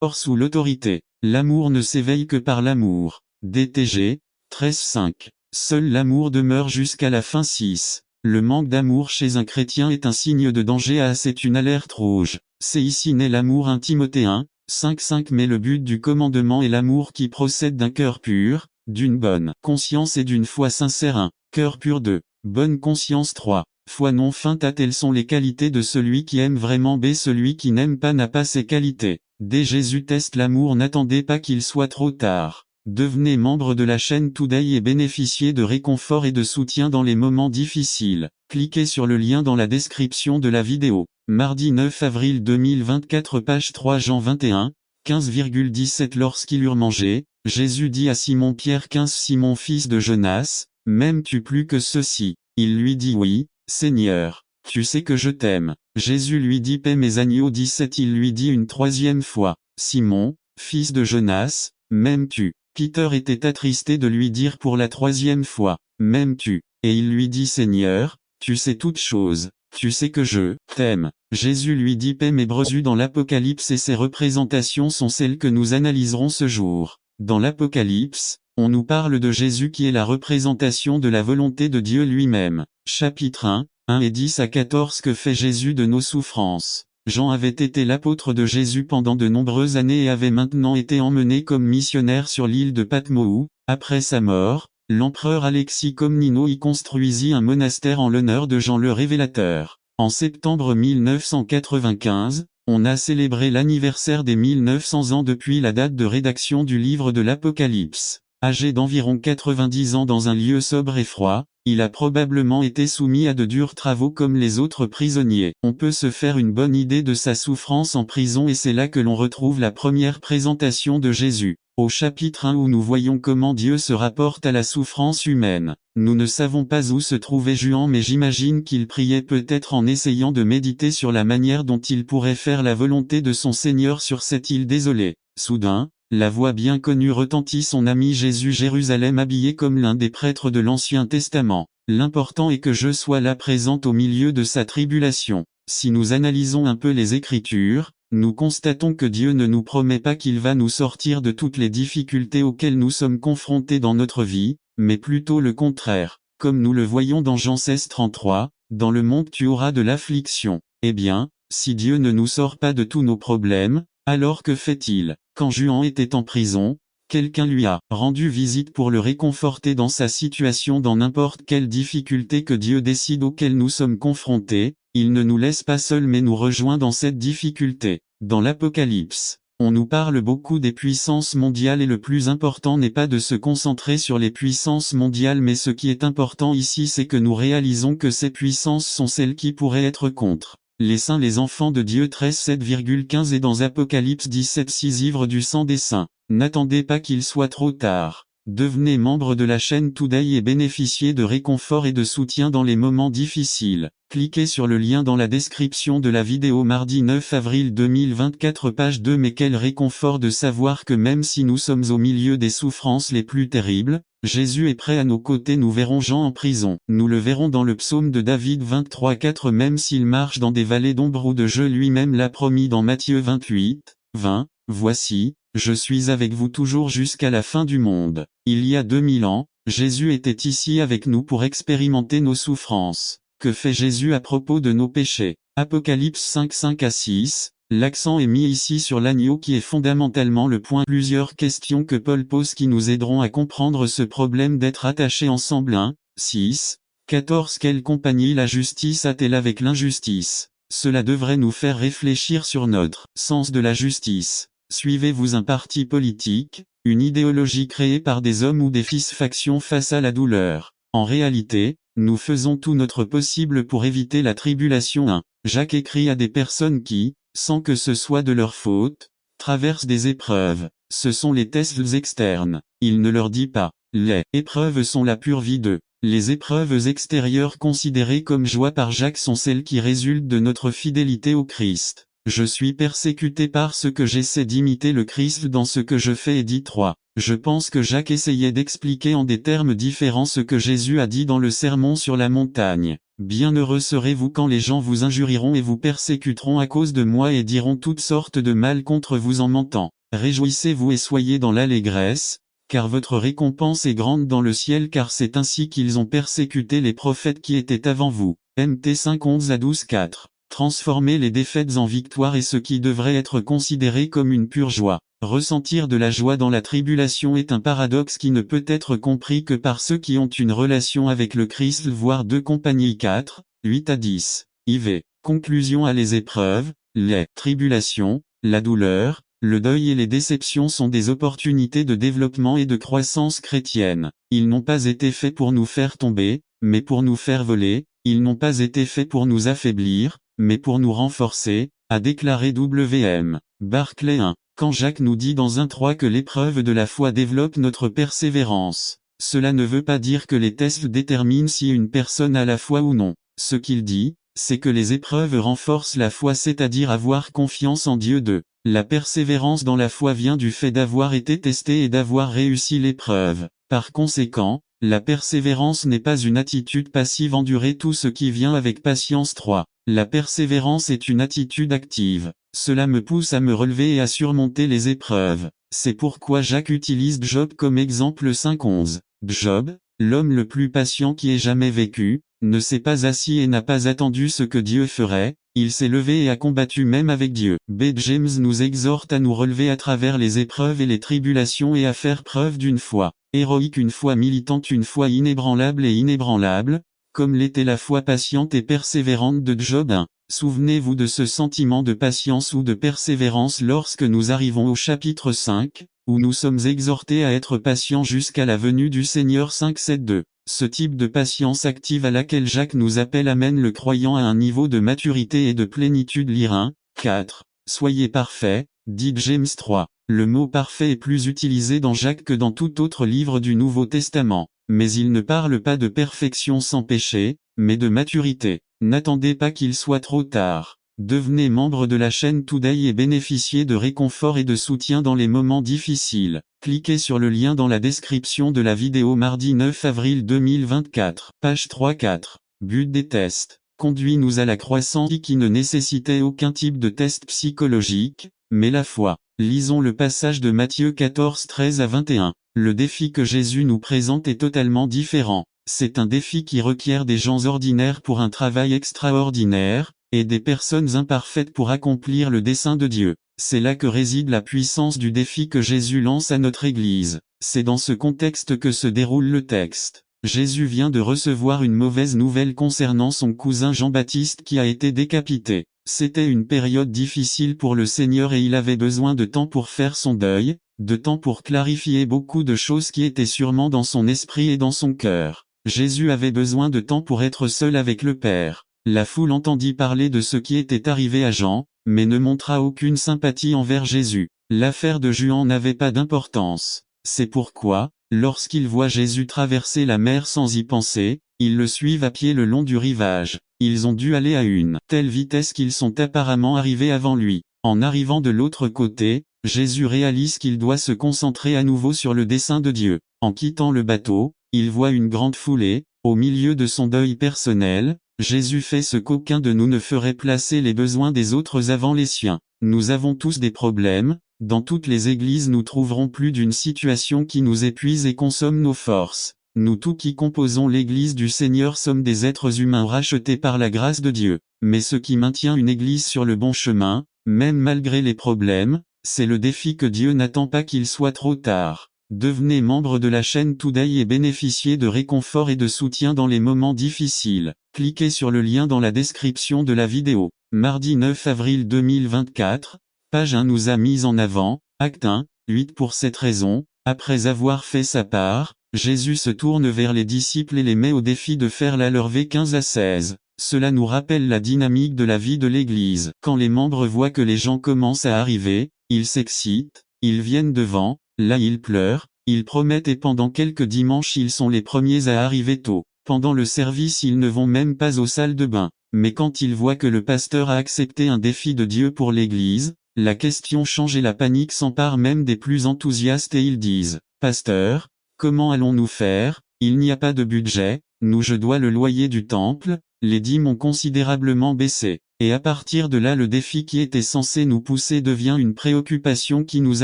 Or sous l'autorité, l'amour ne s'éveille que par l'amour. DTG, 13.5. Seul l'amour demeure jusqu'à la fin 6. Le manque d'amour chez un chrétien est un signe de danger. C'est une alerte rouge. C'est ici né l'amour. 1 Timothée 1, 5.5. Mais le but du commandement est l'amour qui procède d'un cœur pur, d'une bonne conscience et d'une foi sincère. 1. Cœur pur. 2. Bonne conscience. 3. Foi non feinte. Telles sont les qualités de celui qui aime vraiment. B. Celui qui n'aime pas n'a pas ces qualités. D. Jésus teste l'amour. N'attendez pas qu'il soit trop tard. Devenez membre de la chaîne Today et bénéficiez de réconfort et de soutien dans les moments difficiles. Cliquez sur le lien dans la description de la vidéo. Mardi 9 avril 2024, page 3. Jean 21, 15,17. Lorsqu'ils eurent mangé, Jésus dit à Simon-Pierre: 15 Simon fils de Jonas, m'aimes-tu plus que ceux-ci? Il lui dit: oui, Seigneur, tu sais que je t'aime. Jésus lui dit: paie mes agneaux. 17. Il lui dit une troisième fois: Simon, fils de Jonas, m'aimes-tu? Peter était attristé de lui dire pour la troisième fois: m'aimes-tu? Et il lui dit: Seigneur, tu sais toutes choses, tu sais que je t'aime. Jésus lui dit: paie mes brebis. Dans l'Apocalypse, et ces représentations sont celles que nous analyserons ce jour. Dans l'Apocalypse, on nous parle de Jésus qui est la représentation de la volonté de Dieu lui-même. Chapitre 1, 1 et 10 à 14. Que fait Jésus de nos souffrances? Jean avait été l'apôtre de Jésus pendant de nombreuses années et avait maintenant été emmené comme missionnaire sur l'île de Patmos où, après sa mort, l'empereur Alexis Comneno y construisit un monastère en l'honneur de Jean le Révélateur. En septembre 1995, on a célébré l'anniversaire des 1900 ans depuis la date de rédaction du livre de l'Apocalypse. Âgé d'environ 90 ans dans un lieu sobre et froid, il a probablement été soumis à de durs travaux comme les autres prisonniers. On peut se faire une bonne idée de sa souffrance en prison et c'est là que l'on retrouve la première présentation de Jésus. Au chapitre 1 où nous voyons comment Dieu se rapporte à la souffrance humaine. Nous ne savons pas où se trouvait Juan mais j'imagine qu'il priait peut-être en essayant de méditer sur la manière dont il pourrait faire la volonté de son Seigneur sur cette île désolée. Soudain, la voix bien connue retentit: son ami Jésus, Jérusalem habillé comme l'un des prêtres de l'Ancien Testament. L'important est que je sois là présente au milieu de sa tribulation. Si nous analysons un peu les Écritures, nous constatons que Dieu ne nous promet pas qu'il va nous sortir de toutes les difficultés auxquelles nous sommes confrontés dans notre vie, mais plutôt le contraire. Comme nous le voyons dans Jean 16:33, dans le monde tu auras de l'affliction. Eh bien, si Dieu ne nous sort pas de tous nos problèmes, alors que fait-il? Quand Juan était en prison, quelqu'un lui a rendu visite pour le réconforter dans sa situation. Dans n'importe quelle difficulté que Dieu décide auquel nous sommes confrontés, il ne nous laisse pas seuls mais nous rejoint dans cette difficulté. Dans l'Apocalypse, on nous parle beaucoup des puissances mondiales et le plus important n'est pas de se concentrer sur les puissances mondiales mais ce qui est important ici c'est que nous réalisons que ces puissances sont celles qui pourraient être contre les saints, les enfants de Dieu. 13:7,15 et dans Apocalypse 17:6 ivres du sang des saints. N'attendez pas qu'il soit trop tard. Devenez membre de la chaîne Today et bénéficiez de réconfort et de soutien dans les moments difficiles. Cliquez sur le lien dans la description de la vidéo. Mardi 9 avril 2024, page 2. Mais quel réconfort de savoir que même si nous sommes au milieu des souffrances les plus terribles, Jésus est prêt à nos côtés. Nous verrons Jean en prison. Nous le verrons dans le psaume de David 23:4. Même s'il marche dans des vallées d'ombre ou de Dieu lui-même l'a promis dans Matthieu 28:20. Voici, je suis avec vous toujours jusqu'à la fin du monde. Il y a 2000 ans, Jésus était ici avec nous pour expérimenter nos souffrances. Que fait Jésus à propos de nos péchés? Apocalypse 5:5 à 6, l'accent est mis ici sur l'agneau qui est fondamentalement le point. Plusieurs questions que Paul pose qui nous aideront à comprendre ce problème d'être attachés ensemble. 1, 6, 14. Quelle compagnie la justice a-t-elle avec l'injustice? Cela devrait nous faire réfléchir sur notre sens de la justice. Suivez-vous un parti politique, une idéologie créée par des hommes ou des factions face à la douleur? En réalité, nous faisons tout notre possible pour éviter la tribulation. 1. Jacques écrit à des personnes qui, sans que ce soit de leur faute, traversent des épreuves. Ce sont les tests externes. Il ne leur dit pas, les épreuves sont la pure vie. 2. Les épreuves extérieures considérées comme joie par Jacques sont celles qui résultent de notre fidélité au Christ. Je suis persécuté parce que j'essaie d'imiter le Christ dans ce que je fais. Et dit 3. Je pense que Jacques essayait d'expliquer en des termes différents ce que Jésus a dit dans le Sermon sur la montagne. Bienheureux serez-vous quand les gens vous injurieront et vous persécuteront à cause de moi et diront toutes sortes de mal contre vous en mentant. Réjouissez-vous et soyez dans l'allégresse, car votre récompense est grande dans le ciel, car c'est ainsi qu'ils ont persécuté les prophètes qui étaient avant vous. Mt 5 11 à 12 4. Transformer les défaites en victoire est ce qui devrait être considéré comme une pure joie. Ressentir de la joie dans la tribulation est un paradoxe qui ne peut être compris que par ceux qui ont une relation avec le Christ, voire 2 Compagnie 4, 8 à 10. IV. Conclusion à les épreuves, les tribulations, la douleur, le deuil et les déceptions sont des opportunités de développement et de croissance chrétienne. Ils n'ont pas été faits pour nous faire tomber, mais pour nous faire voler. Ils n'ont pas été faits pour nous affaiblir, mais pour nous renforcer, a déclaré W.M. Barclay 1. Quand Jacques nous dit dans 1:3 que l'épreuve de la foi développe notre persévérance, cela ne veut pas dire que les tests déterminent si une personne a la foi ou non. Ce qu'il dit, c'est que les épreuves renforcent la foi, c'est-à-dire avoir confiance en Dieu. La persévérance dans la foi vient du fait d'avoir été testé et d'avoir réussi l'épreuve. Par conséquent, la persévérance n'est pas une attitude passive, endurer tout ce qui vient avec patience. 3. La persévérance est une attitude active. Cela me pousse à me relever et à surmonter les épreuves. C'est pourquoi Jacques utilise Job comme exemple 5:11. Job, l'homme le plus patient qui ait jamais vécu, ne s'est pas assis et n'a pas attendu ce que Dieu ferait, il s'est levé et a combattu même avec Dieu. B. James nous exhorte à nous relever à travers les épreuves et les tribulations et à faire preuve d'une foi héroïque, une foi militante, une foi inébranlable et inébranlable, comme l'était la foi patiente et persévérante de Job 1. Souvenez-vous de ce sentiment de patience ou de persévérance lorsque nous arrivons au chapitre 5, où nous sommes exhortés à être patients jusqu'à la venue du Seigneur. 5:7-2. Ce type de patience active à laquelle Jacques nous appelle amène le croyant à un niveau de maturité et de plénitude. Lire 1, 4. Soyez parfaits, dit James 3. Le mot parfait est plus utilisé dans Jacques que dans tout autre livre du Nouveau Testament, mais il ne parle pas de perfection sans péché, mais de maturité. N'attendez pas qu'il soit trop tard. Devenez membre de la chaîne Today et bénéficiez de réconfort et de soutien dans les moments difficiles. Cliquez sur le lien dans la description de la vidéo. Mardi 9 avril 2024. Page 3-4. But des tests. Conduis-nous à la croissance qui ne nécessitait aucun type de test psychologique, mais la foi. Lisons le passage de Matthieu 14 13 à 21. Le défi que Jésus nous présente est totalement différent. C'est un défi qui requiert des gens ordinaires pour un travail extraordinaire, et des personnes imparfaites pour accomplir le dessein de Dieu. C'est là que réside la puissance du défi que Jésus lance à notre Église. C'est dans ce contexte que se déroule le texte. Jésus vient de recevoir une mauvaise nouvelle concernant son cousin Jean-Baptiste qui a été décapité. C'était une période difficile pour le Seigneur et il avait besoin de temps pour faire son deuil, de temps pour clarifier beaucoup de choses qui étaient sûrement dans son esprit et dans son cœur. Jésus avait besoin de temps pour être seul avec le Père. La foule entendit parler de ce qui était arrivé à Jean, mais ne montra aucune sympathie envers Jésus. L'affaire de Juan n'avait pas d'importance. C'est pourquoi, lorsqu'ils voient Jésus traverser la mer sans y penser, ils le suivent à pied le long du rivage. Ils ont dû aller à une telle vitesse qu'ils sont apparemment arrivés avant lui. En arrivant de l'autre côté, Jésus réalise qu'il doit se concentrer à nouveau sur le dessein de Dieu. En quittant le bateau, il voit une grande foulée. Au milieu de son deuil personnel, Jésus fait ce qu'aucun de nous ne ferait, placer les besoins des autres avant les siens. Nous avons tous des problèmes. Dans toutes les églises nous trouverons plus d'une situation qui nous épuise et consomme nos forces. Nous tous qui composons l'église du Seigneur sommes des êtres humains rachetés par la grâce de Dieu. Mais ce qui maintient une église sur le bon chemin, même malgré les problèmes, c'est le défi que Dieu n'attend pas qu'il soit trop tard. Devenez membre de la chaîne Today et bénéficiez de réconfort et de soutien dans les moments difficiles. Cliquez sur le lien dans la description de la vidéo. Mardi 9 avril 2024, page 1 nous a mis en avant, acte 1, 8. Pour cette raison, après avoir fait sa part, Jésus se tourne vers les disciples et les met au défi de faire la leur. V 15 à 16. Cela nous rappelle la dynamique de la vie de l'Église. Quand les membres voient que les gens commencent à arriver, ils s'excitent, ils viennent devant, là ils pleurent, ils promettent et pendant quelques dimanches ils sont les premiers à arriver tôt. Pendant le service ils ne vont même pas aux salles de bain. Mais quand ils voient que le pasteur a accepté un défi de Dieu pour l'Église, la question change et la panique s'empare même des plus enthousiastes et ils disent « Pasteur, comment allons-nous faire? Il n'y a pas de budget, nous je dois le loyer du temple, les dîmes ont considérablement baissé. Et à partir de là le défi qui était censé nous pousser devient une préoccupation qui nous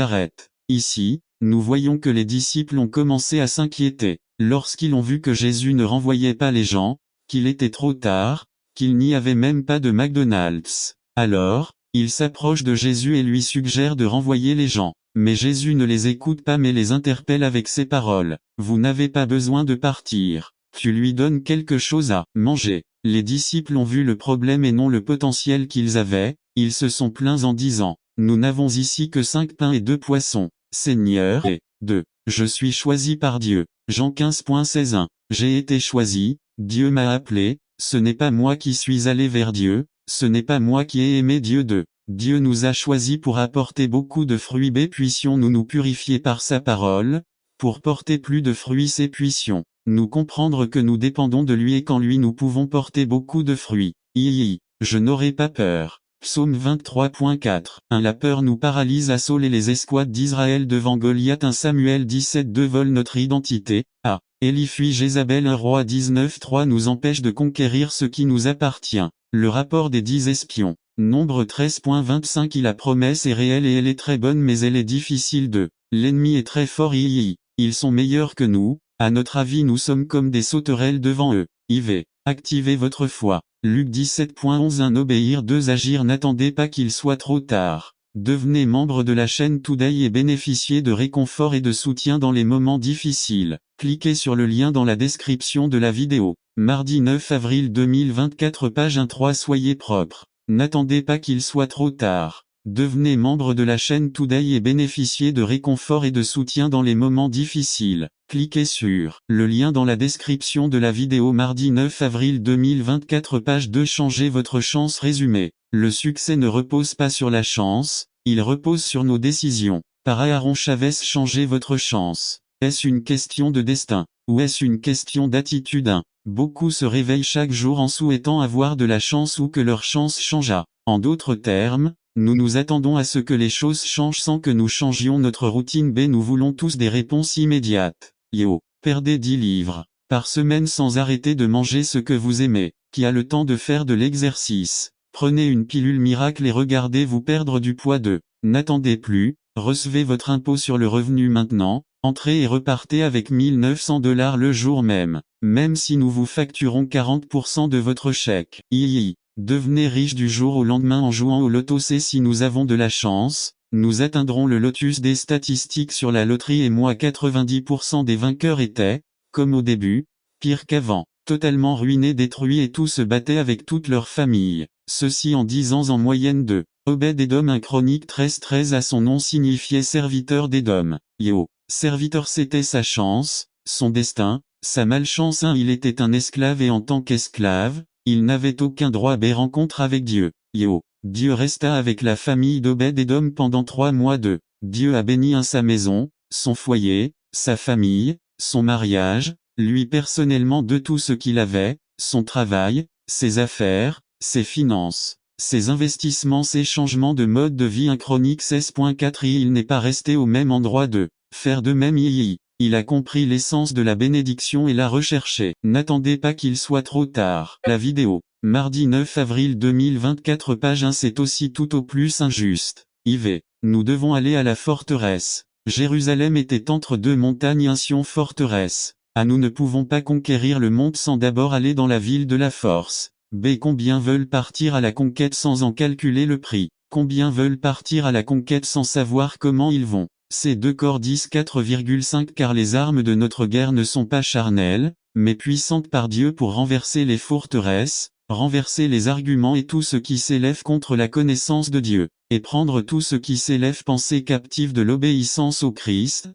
arrête. Ici, nous voyons que les disciples ont commencé à s'inquiéter, lorsqu'ils ont vu que Jésus ne renvoyait pas les gens, qu'il était trop tard, qu'il n'y avait même pas de McDonald's. Alors, ils s'approchent de Jésus et lui suggèrent de renvoyer les gens. Mais Jésus ne les écoute pas mais les interpelle avec ces paroles. Vous n'avez pas besoin de partir. Tu lui donnes quelque chose à manger. Les disciples ont vu le problème et non le potentiel qu'ils avaient, ils se sont plaints en disant, nous n'avons ici que 5 pains et 2 poissons. Seigneur, et 2. Je suis choisi par Dieu. Jean 15.16. J'ai été choisi, Dieu m'a appelé, ce n'est pas moi qui suis allé vers Dieu, ce n'est pas moi qui ai aimé Dieu. Dieu nous a choisis pour apporter beaucoup de fruits. Puissions-nous nous purifier par sa parole, pour porter plus de fruits. Puissions nous comprendre que nous dépendons de lui et qu'en lui nous pouvons porter beaucoup de fruits. Je n'aurai pas peur. Psaume 23.4. La peur nous paralyse. Saul et les escouades d'Israël devant Goliath. Samuel 17.2 vole notre identité. Élie fuit Jézabel. Roi 19.3 nous empêche de conquérir ce qui nous appartient. Le rapport des 10 espions. Nombre 13.25. La promesse est réelle et elle est très bonne mais elle est difficile de. L'ennemi est très fort. Ils sont meilleurs que nous. À notre avis nous sommes comme des sauterelles devant eux. Activez votre foi. Luc 17.11. Obéir. 2. Agir. N'attendez pas qu'il soit trop tard. Devenez membre de la chaîne Today et bénéficiez de réconfort et de soutien dans les moments difficiles. Cliquez sur le lien dans la description de la vidéo. Mardi 9 avril 2024 page 1.3. Soyez propre. N'attendez pas qu'il soit trop tard. Devenez membre de la chaîne Today et bénéficiez de réconfort et de soutien dans les moments difficiles. Cliquez sur le lien dans la description de la vidéo. Mardi 9 avril 2024 page 2. Changez votre chance. Résumé. Le succès ne repose pas sur la chance, il repose sur nos décisions. Par Aaron Chavez. Changez votre chance. Est-ce une question de destin, ou est-ce une question d'attitude? Beaucoup se réveillent chaque jour en souhaitant avoir de la chance ou que leur chance change. En d'autres termes, nous nous attendons à ce que les choses changent sans que nous changions notre routine. Nous voulons tous des réponses immédiates. Perdez 10 livres par semaine sans arrêter de manger ce que vous aimez. Qui a le temps de faire de l'exercice? Prenez une pilule miracle et regardez-vous perdre du poids. N'attendez plus, recevez votre impôt sur le revenu maintenant, entrez et repartez avec $1900 le jour même. Même si nous vous facturons 40% de votre chèque. Devenez riche du jour au lendemain en jouant au loto. Si nous avons de la chance, nous atteindrons le lotus des statistiques sur la loterie et 90% des vainqueurs étaient, comme au début, pire qu'avant, totalement ruinés, détruits et tous se battaient avec toute leur famille. Ceci en 10 ans en moyenne. Obed-Édom. Un Chronique 13.13 à son nom signifiait serviteur d'Édom. Serviteur, c'était sa chance, son destin, sa malchance. Il était un esclave et en tant qu'esclave, il n'avait aucun droit. Rencontre avec Dieu. Dieu resta avec la famille d'Obed-Édom pendant 3 mois. Dieu a béni sa maison, son foyer, sa famille, son mariage, lui personnellement de tout ce qu'il avait, son travail, ses affaires, ses finances, ses investissements, ses changements de mode de vie. Un Chronique 16.4. Il n'est pas resté au même endroit. Faire de même. Il a compris l'essence de la bénédiction et l'a recherché. N'attendez pas qu'il soit trop tard. La vidéo. Mardi 9 avril 2024 page 1. C'est aussi tout au plus injuste. Nous devons aller à la forteresse. Jérusalem était entre 2 montagnes. Sion forteresse. Nous ne pouvons pas conquérir le monde sans d'abord aller dans la ville de la force. Combien veulent partir à la conquête sans en calculer le prix? Combien veulent partir à la conquête sans savoir comment ils vont? C'est 2 Cordis 4,5. Car les armes de notre guerre ne sont pas charnelles, mais puissantes par Dieu pour renverser les forteresses, renverser les arguments et tout ce qui s'élève contre la connaissance de Dieu, et prendre tout ce qui s'élève pensée captive de l'obéissance au Christ.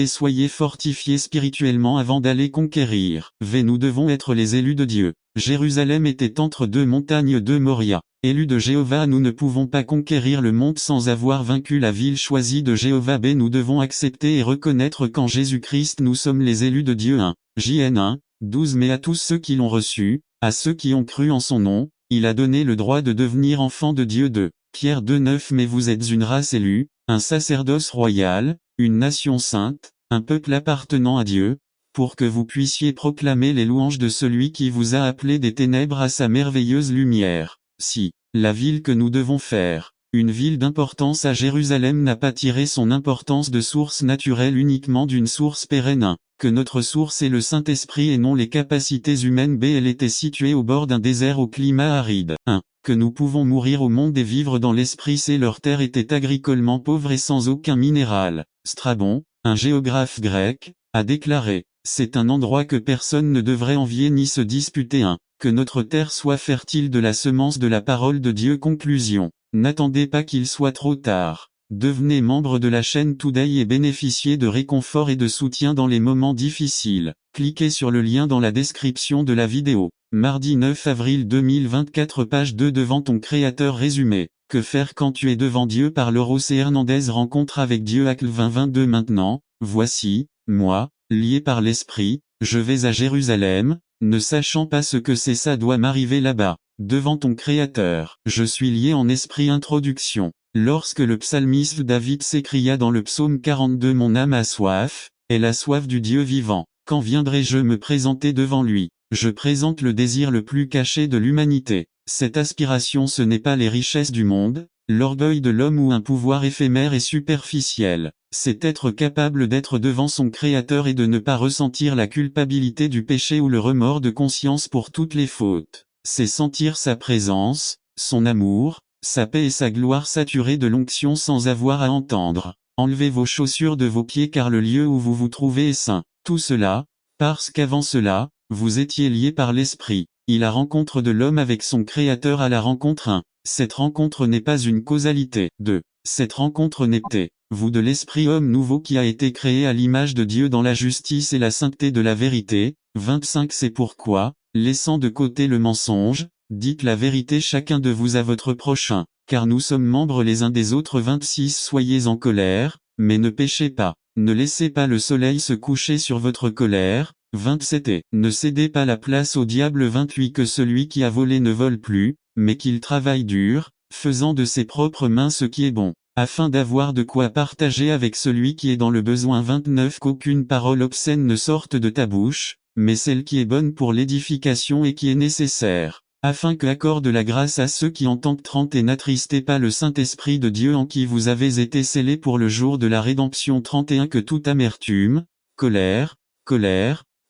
Soyez fortifiés spirituellement avant d'aller conquérir. Nous devons être les élus de Dieu. Jérusalem était entre 2 montagnes de Moria. Élus de Jéhovah. Nous ne pouvons pas conquérir le monde sans avoir vaincu la ville choisie de Jéhovah. Nous devons accepter et reconnaître qu'en Jésus-Christ nous sommes les élus de Dieu. JN 1:12. Mais à tous ceux qui l'ont reçu, à ceux qui ont cru en son nom, il a donné le droit de devenir enfants de Dieu. Pierre 2:9. Mais vous êtes une race élue, un sacerdoce royal, une nation sainte, un peuple appartenant à Dieu, pour que vous puissiez proclamer les louanges de celui qui vous a appelé des ténèbres à sa merveilleuse lumière. Si la ville que nous devons faire, une ville d'importance à Jérusalem, n'a pas tiré son importance de source naturelle uniquement d'une source pérenne 1, que notre source est le Saint-Esprit et non les capacités humaines. B. Elle était située au bord d'un désert au climat aride. 1. Que nous pouvons mourir au monde et vivre dans l'esprit. C. Leur terre était agricolement pauvre et sans aucun minéral. Strabon, un géographe grec, a déclaré: c'est un endroit que personne ne devrait envier ni se disputer. 1. Que notre terre soit fertile de la semence de la parole de Dieu. Conclusion. N'attendez pas qu'il soit trop tard. Devenez membre de la chaîne Today et bénéficiez de réconfort et de soutien dans les moments difficiles. Cliquez sur le lien dans la description de la vidéo. Mardi 9 avril 2024, page 2. Devant ton Créateur. Résumé. Que faire quand tu es devant Dieu? Par Lauro C. Hernandez. Rencontre avec Dieu. Acte 20-22. Maintenant, voici, moi, lié par l'Esprit, je vais à Jérusalem, ne sachant pas ce que c'est. Ça doit m'arriver là-bas, devant ton Créateur. Je suis lié en esprit. Introduction. Lorsque le psalmiste David s'écria dans le psaume 42: mon âme a soif, elle a soif du Dieu vivant. Quand viendrai-je me présenter devant lui? Je présente le désir le plus caché de l'humanité. Cette aspiration, ce n'est pas les richesses du monde, l'orgueil de l'homme ou un pouvoir éphémère et superficiel. C'est être capable d'être devant son Créateur et de ne pas ressentir la culpabilité du péché ou le remords de conscience pour toutes les fautes. C'est sentir sa présence, son amour, sa paix et sa gloire saturée de l'onction sans avoir à entendre. Enlevez vos chaussures de vos pieds car le lieu où vous vous trouvez est saint. Tout cela, parce qu'avant cela, vous étiez liés par l'Esprit. La rencontre de l'homme avec son Créateur. À la rencontre 1. Cette rencontre n'est pas une causalité. 2. Cette rencontre n'est pas vous de l'Esprit, homme nouveau qui a été créé à l'image de Dieu dans la justice et la sainteté de la vérité. 25. C'est pourquoi, laissant de côté le mensonge, dites la vérité chacun de vous à votre prochain, car nous sommes membres les uns des autres. 26. Soyez en colère, mais ne péchez pas. Ne laissez pas le soleil se coucher sur votre colère. 27. Et ne cédez pas la place au diable. 28. Que celui qui a volé ne vole plus, mais qu'il travaille dur, faisant de ses propres mains ce qui est bon, afin d'avoir de quoi partager avec celui qui est dans le besoin. 29. Qu'aucune parole obscène ne sorte de ta bouche, mais celle qui est bonne pour l'édification et qui est nécessaire, afin que accorde la grâce à ceux qui entendent. 30. Et n'attristez pas le Saint-Esprit de Dieu en qui vous avez été scellés pour le jour de la rédemption. 31. Que toute amertume, colère,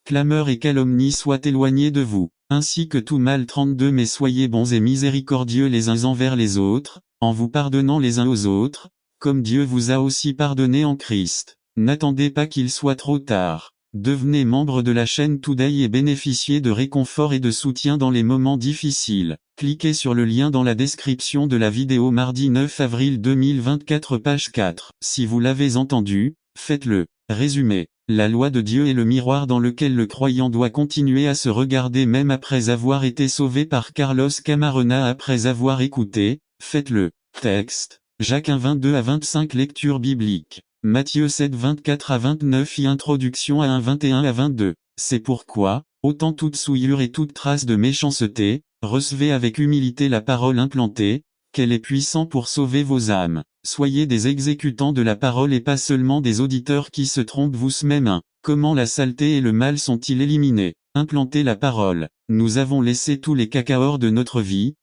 clameur et calomnie soient éloignés de vous, ainsi que tout mal. 32. Mais soyez bons et miséricordieux les uns envers les autres, en vous pardonnant les uns aux autres, comme Dieu vous a aussi pardonné en Christ. N'attendez pas qu'il soit trop tard. Devenez membre de la chaîne Today et bénéficiez de réconfort et de soutien dans les moments difficiles. Cliquez sur le lien dans la description de la vidéo. Mardi 9 avril 2024, page 4. Si vous l'avez entendu, faites-le. Résumé. La loi de Dieu est le miroir dans lequel le croyant doit continuer à se regarder même après avoir été sauvé. Par Carlos Camarena. Après avoir écouté, faites-le. Texte. Jacques 1 22 à 25. Lecture biblique. Matthieu 7 24 à 29. Introduction à 1 21 à 22. C'est pourquoi, ôtant toute souillure et toute trace de méchanceté, recevez avec humilité la parole implantée, qu'elle est puissante pour sauver vos âmes. Soyez des exécutants de la parole et pas seulement des auditeurs qui se trompent. Vous-même. 1. Comment la saleté et le mal sont-ils éliminés? Implantez la parole. Nous avons laissé tous les cacaors de notre vie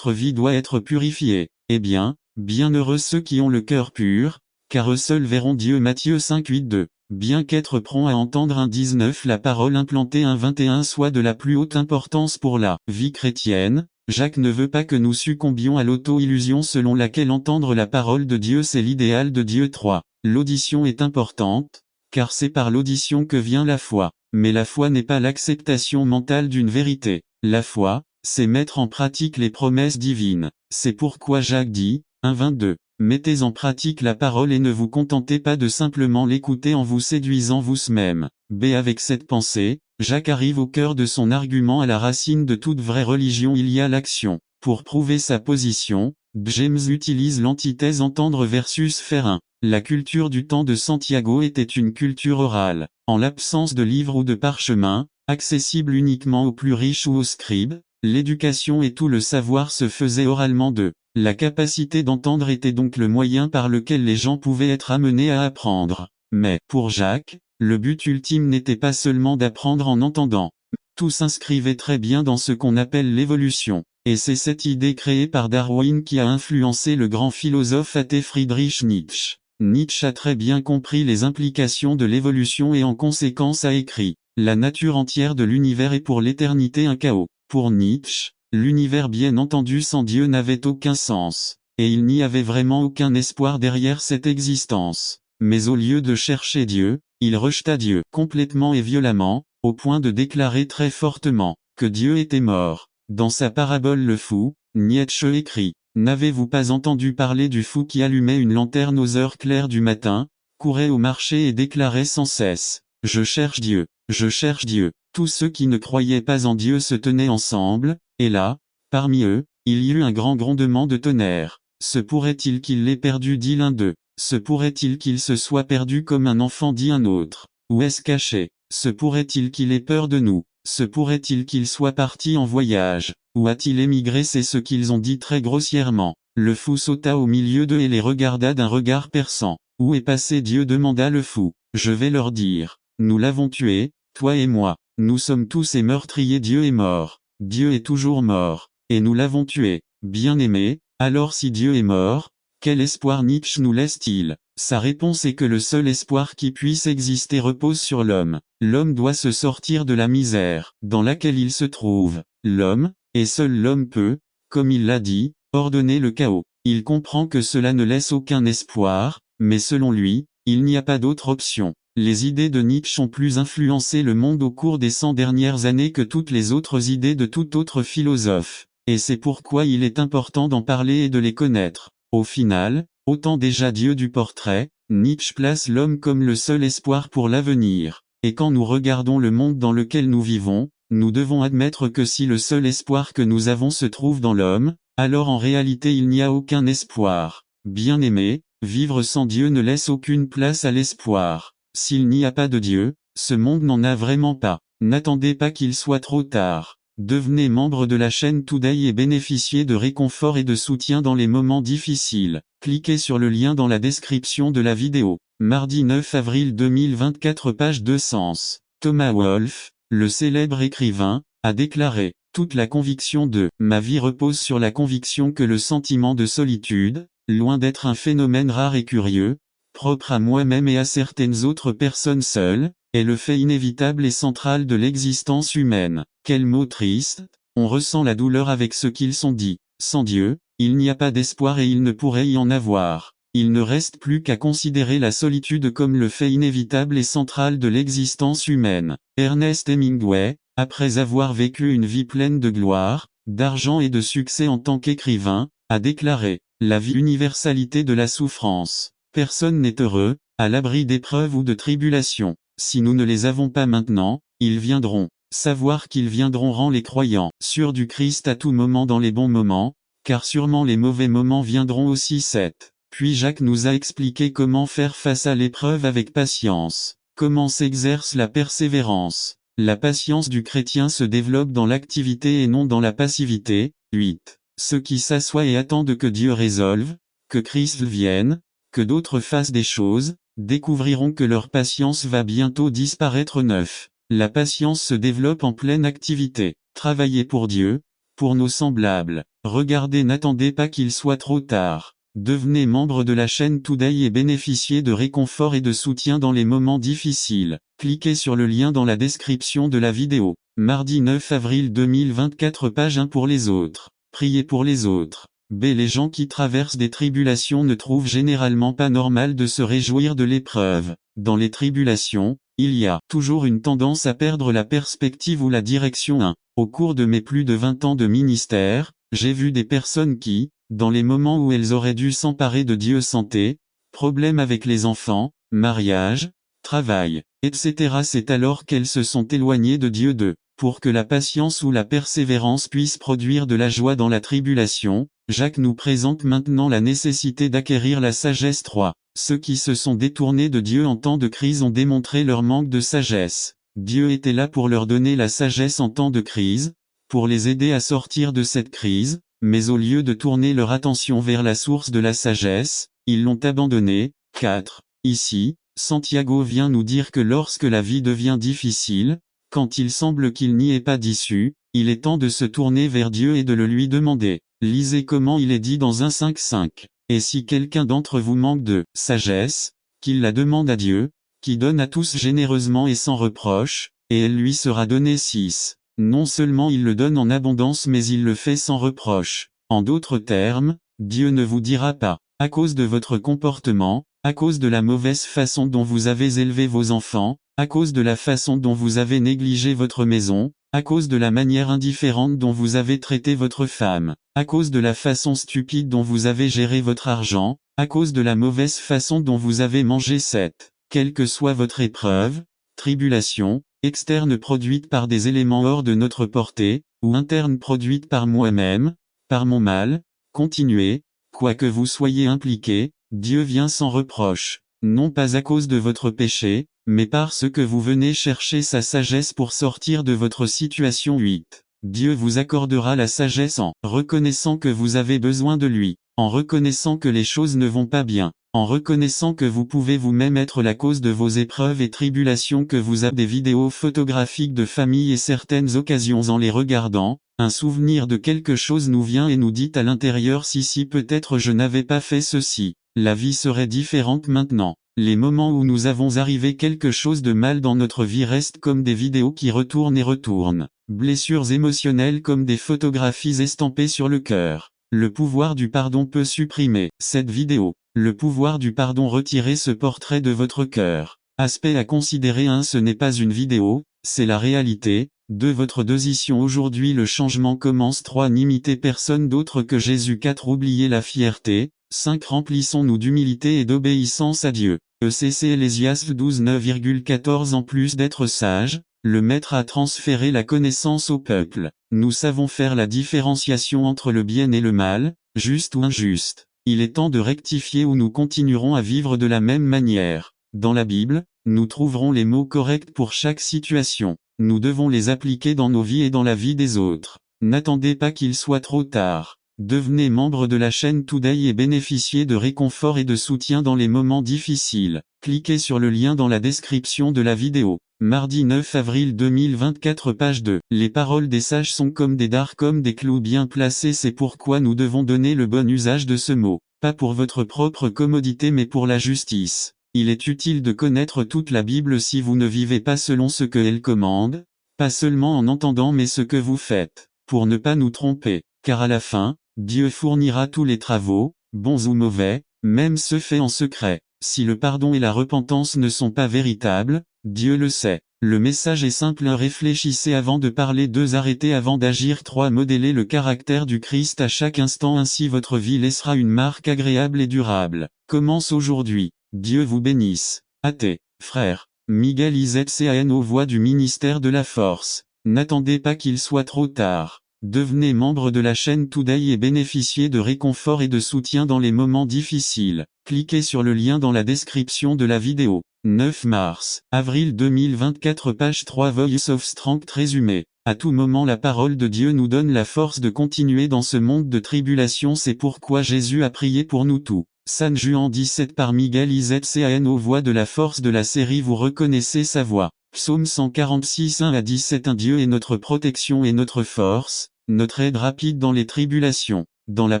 doit être purifiée. Eh bien, bienheureux ceux qui ont le cœur pur, car eux seuls verront Dieu. Matthieu 5 8 2. Bien qu'être prompt à entendre 1 19. La parole implantée 1 21 soit de la plus haute importance pour la vie chrétienne. Jacques ne veut pas que nous succombions à l'auto-illusion selon laquelle entendre la parole de Dieu c'est l'idéal de Dieu. 3. L'audition est importante, car c'est par l'audition que vient la foi. Mais la foi n'est pas l'acceptation mentale d'une vérité. La foi, c'est mettre en pratique les promesses divines. C'est pourquoi Jacques dit, 1 22. Mettez en pratique la parole et ne vous contentez pas de simplement l'écouter en vous séduisant vous-même. B. Avec cette pensée, Jacques arrive au cœur de son argument, à la racine de toute vraie religion. Il y a l'action. Pour prouver sa position, James utilise l'antithèse entendre versus faire. 1. La culture du temps de Santiago était une culture orale. En l'absence de livres ou de parchemins, accessible uniquement aux plus riches ou aux scribes, l'éducation et tout le savoir se faisaient oralement. 2. La capacité d'entendre était donc le moyen par lequel les gens pouvaient être amenés à apprendre. Mais, pour Jacques, Le but ultime n'était pas seulement d'apprendre en entendant. Tout s'inscrivait très bien dans ce qu'on appelle l'évolution. Et c'est cette idée créée par Darwin qui a influencé le grand philosophe athée Friedrich Nietzsche. Nietzsche a très bien compris les implications de l'évolution et en conséquence a écrit « La nature entière de l'univers est pour l'éternité un chaos ». Pour Nietzsche, l'univers bien entendu sans Dieu n'avait aucun sens, et il n'y avait vraiment aucun espoir derrière cette existence. Mais au lieu de chercher Dieu, il rejeta Dieu complètement et violemment, au point de déclarer très fortement que Dieu était mort. Dans sa parabole Le Fou, Nietzsche écrit « N'avez-vous pas entendu parler du fou qui allumait une lanterne aux heures claires du matin, courait au marché et déclarait sans cesse « Je cherche Dieu, je cherche Dieu ». Tous ceux qui ne croyaient pas en Dieu se tenaient ensemble, et là, parmi eux, il y eut un grand grondement de tonnerre. Se pourrait-il qu'il l'ait perdu, dit l'un d'eux. Se pourrait-il qu'il se soit perdu comme un enfant, dit un autre. Où est-ce caché? Se pourrait-il qu'il ait peur de nous? Se pourrait-il qu'il soit parti en voyage? Où a-t-il émigré? C'est ce qu'ils ont dit très grossièrement. Le fou sauta au milieu d'eux et les regarda d'un regard perçant. Où est passé Dieu? Demanda le fou. Je vais leur dire. Nous l'avons tué, toi et moi. Nous sommes tous et meurtriers. Dieu est mort. Dieu est toujours mort. Et nous l'avons tué. Bien-aimé, alors si Dieu est mort, quel espoir Nietzsche nous laisse-t-il? Sa réponse est que le seul espoir qui puisse exister repose sur l'homme. L'homme doit se sortir de la misère dans laquelle il se trouve. L'homme, et seul l'homme peut, comme il l'a dit, ordonner le chaos. Il comprend que cela ne laisse aucun espoir, mais selon lui, il n'y a pas d'autre option. Les idées de Nietzsche ont plus influencé le monde au cours des 100 dernières années que toutes les autres idées de tout autre philosophe. Et c'est pourquoi il est important d'en parler et de les connaître. Au final, ôtant déjà Dieu du portrait, Nietzsche place l'homme comme le seul espoir pour l'avenir. Et quand nous regardons le monde dans lequel nous vivons, nous devons admettre que si le seul espoir que nous avons se trouve dans l'homme, alors en réalité il n'y a aucun espoir. Bien-aimé, vivre sans Dieu ne laisse aucune place à l'espoir. S'il n'y a pas de Dieu, ce monde n'en a vraiment pas. N'attendez pas qu'il soit trop tard. Devenez membre de la chaîne Today et bénéficiez de réconfort et de soutien dans les moments difficiles. Cliquez sur le lien dans la description de la vidéo. Mardi 9 avril 2024, page 200. Thomas Wolfe, le célèbre écrivain, a déclaré « Toute la conviction de ma vie repose sur la conviction que le sentiment de solitude, loin d'être un phénomène rare et curieux, propre à moi-même et à certaines autres personnes seules, est le fait inévitable et central de l'existence humaine. » Quel mot triste, on ressent la douleur avec ce qu'ils sont dit. Sans Dieu, il n'y a pas d'espoir et il ne pourrait y en avoir. Il ne reste plus qu'à considérer la solitude comme le fait inévitable et central de l'existence humaine. Ernest Hemingway, après avoir vécu une vie pleine de gloire, d'argent et de succès en tant qu'écrivain, a déclaré « La vie universalité de la souffrance. Personne n'est heureux, à l'abri d'épreuves ou de tribulations. Si nous ne les avons pas maintenant, ils viendront. Savoir qu'ils viendront rend les croyants sûrs du Christ à tout moment dans les bons moments, car sûrement les mauvais moments viendront aussi. 7. Puis Jacques nous a expliqué comment faire face à l'épreuve avec patience. Comment s'exerce la persévérance. La patience du chrétien se développe dans l'activité et non dans la passivité. 8. Ceux qui s'assoient et attendent que Dieu résolve, que Christ vienne, que d'autres fassent des choses, découvriront que leur patience va bientôt disparaître. 9. La patience se développe en pleine activité. Travaillez pour Dieu, pour nos semblables. Regardez, n'attendez pas qu'il soit trop tard. Devenez membre de la chaîne Today et bénéficiez de réconfort et de soutien dans les moments difficiles. Cliquez sur le lien dans la description de la vidéo. Mardi 9 avril 2024, page 1 pour les autres. Priez pour les autres. B. Les gens qui traversent des tribulations ne trouvent généralement pas normal de se réjouir de l'épreuve. Dans les tribulations, il y a toujours une tendance à perdre la perspective ou la direction. 1. Au cours de mes plus de 20 ans de ministère, j'ai vu des personnes qui, dans les moments où elles auraient dû s'emparer de Dieu, santé, problèmes avec les enfants, mariage, travail, etc. C'est alors qu'elles se sont éloignées de Dieu. 2. Pour que la patience ou la persévérance puisse produire de la joie dans la tribulation, Jacques nous présente maintenant la nécessité d'acquérir la sagesse. 3. Ceux qui se sont détournés de Dieu en temps de crise ont démontré leur manque de sagesse. Dieu était là pour leur donner la sagesse en temps de crise, pour les aider à sortir de cette crise, mais au lieu de tourner leur attention vers la source de la sagesse, ils l'ont abandonnée. 4. Ici, Santiago vient nous dire que lorsque la vie devient difficile, quand il semble qu'il n'y ait pas d'issue, il est temps de se tourner vers Dieu et de le lui demander. Lisez comment il est dit dans 1 5. Et si quelqu'un d'entre vous manque de sagesse, qu'il la demande à Dieu, qui donne à tous généreusement et sans reproche, et elle lui sera donnée. 6. Non seulement il le donne en abondance mais il le fait sans reproche. En d'autres termes, Dieu ne vous dira pas, à cause de votre comportement, à cause de la mauvaise façon dont vous avez élevé vos enfants, à cause de la façon dont vous avez négligé votre maison, à cause de la manière indifférente dont vous avez traité votre femme, à cause de la façon stupide dont vous avez géré votre argent, à cause de la mauvaise façon dont vous avez mangé. 7. Quelle que soit votre épreuve, tribulation, externe produite par des éléments hors de notre portée, ou interne produite par moi-même, par mon mal, continuez, quoi que vous soyez impliqué, Dieu vient sans reproche, non pas à cause de votre péché, mais parce que vous venez chercher sa sagesse pour sortir de votre situation. 8. Dieu vous accordera la sagesse en reconnaissant que vous avez besoin de lui, en reconnaissant que les choses ne vont pas bien, en reconnaissant que vous pouvez vous-même être la cause de vos épreuves et tribulations, que vous avez des vidéos photographiques de famille et certaines occasions en les regardant, un souvenir de quelque chose nous vient et nous dit à l'intérieur si peut-être je n'avais pas fait ceci, la vie serait différente maintenant. Les moments où nous avons arrivé quelque chose de mal dans notre vie restent comme des vidéos qui retournent et retournent. Blessures émotionnelles comme des photographies estampées sur le cœur. Le pouvoir du pardon peut supprimer cette vidéo. Le pouvoir du pardon retirer ce portrait de votre cœur. Aspect à considérer. 1. Ce n'est pas une vidéo, c'est la réalité. 2. Votre décision aujourd'hui. Le changement commence. 3. N'imitez personne d'autre que Jésus. 4. Oubliez la fierté. 5. Remplissons-nous d'humilité et d'obéissance à Dieu. ECC Ecclésiaste 12 9,14. En plus d'être sage, le Maître a transféré la connaissance au peuple. Nous savons faire la différenciation entre le bien et le mal, juste ou injuste. Il est temps de rectifier ou nous continuerons à vivre de la même manière. Dans la Bible, nous trouverons les mots corrects pour chaque situation. Nous devons les appliquer dans nos vies et dans la vie des autres. N'attendez pas qu'il soit trop tard. Devenez membre de la chaîne Today et bénéficiez de réconfort et de soutien dans les moments difficiles. Cliquez sur le lien dans la description de la vidéo. Mardi 9 avril 2024 page 2. Les paroles des sages sont comme des dards, comme des clous bien placés. C'est pourquoi nous devons donner le bon usage de ce mot. Pas pour votre propre commodité mais pour la justice. Il est utile de connaître toute la Bible si vous ne vivez pas selon ce que elle commande, pas seulement en entendant mais ce que vous faites, pour ne pas nous tromper, car à la fin, Dieu fournira tous les travaux, bons ou mauvais, même ceux faits en secret. Si le pardon et la repentance ne sont pas véritables, Dieu le sait. Le message est simple. 1. Réfléchissez avant de parler. 2. Arrêtez avant d'agir. 3. Modélez le caractère du Christ à chaque instant. Ainsi votre vie laissera une marque agréable et durable. Commence aujourd'hui. Dieu vous bénisse. Athée, frère. Miguel Izcan aux voix du ministère de la Force. N'attendez pas qu'il soit trop tard. Devenez membre de la chaîne Today et bénéficiez de réconfort et de soutien dans les moments difficiles. Cliquez sur le lien dans la description de la vidéo. 9 mars, avril 2024 page 3 Voice of Strength résumé. À tout moment la parole de Dieu nous donne la force de continuer dans ce monde de tribulation. C'est pourquoi Jésus a prié pour nous tous. San Juan 17 par Miguel Izcan aux voix de la force de la série. Vous reconnaissez sa voix. Psaume 146 1 à 17. Un Dieu est notre protection et notre force, notre aide rapide dans les tribulations. Dans la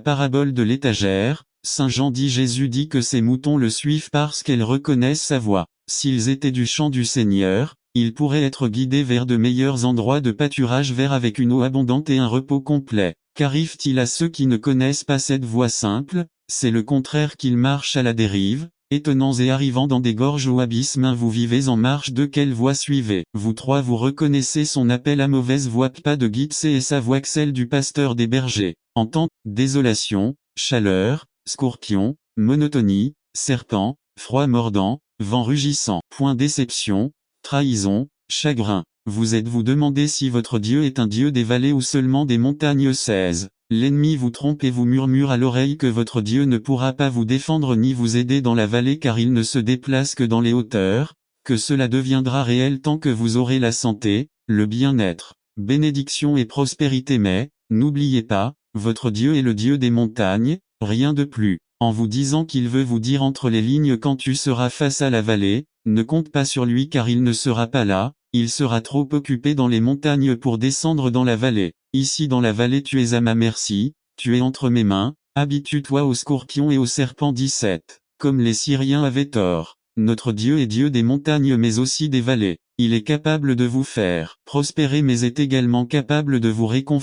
parabole de l'étagère, Saint Jean dit Jésus dit que ses moutons le suivent parce qu'elles reconnaissent sa voix. S'ils étaient du champ du Seigneur, ils pourraient être guidés vers de meilleurs endroits de pâturage verts avec une eau abondante et un repos complet. Qu'arrive-t-il à ceux qui ne connaissent pas cette voie simple? C'est le contraire, qu'ils marchent à la dérive, étonnants et arrivant dans des gorges ou abysses. 1. Vous vivez en marche. De quelle voie suivez vous? 3. Vous reconnaissez son appel à mauvaise voie. Pas de guide, c'est sa voix que celle du pasteur des bergers. En temps, désolation, chaleur, scorpion, monotonie, serpent, froid mordant, vent rugissant. Point déception, trahison, chagrin. Vous êtes-vous demandé si votre Dieu est un Dieu des vallées ou seulement des montagnes? 16. L'ennemi vous trompe et vous murmure à l'oreille que votre Dieu ne pourra pas vous défendre ni vous aider dans la vallée car il ne se déplace que dans les hauteurs, que cela deviendra réel tant que vous aurez la santé, le bien-être, bénédiction et prospérité. Mais, n'oubliez pas, votre Dieu est le Dieu des montagnes, rien de plus. en vous disant qu'il veut vous dire entre les lignes quand tu seras face à la vallée, ne compte pas sur lui car il ne sera pas là, il sera trop occupé dans les montagnes pour descendre dans la vallée. Ici dans la vallée tu es à ma merci, tu es entre mes mains, habitue-toi aux scorpions et aux serpents. 17. Comme les Syriens avaient tort. Notre Dieu est Dieu des montagnes mais aussi des vallées. Il est capable de vous faire prospérer mais est également capable de vous réconforter.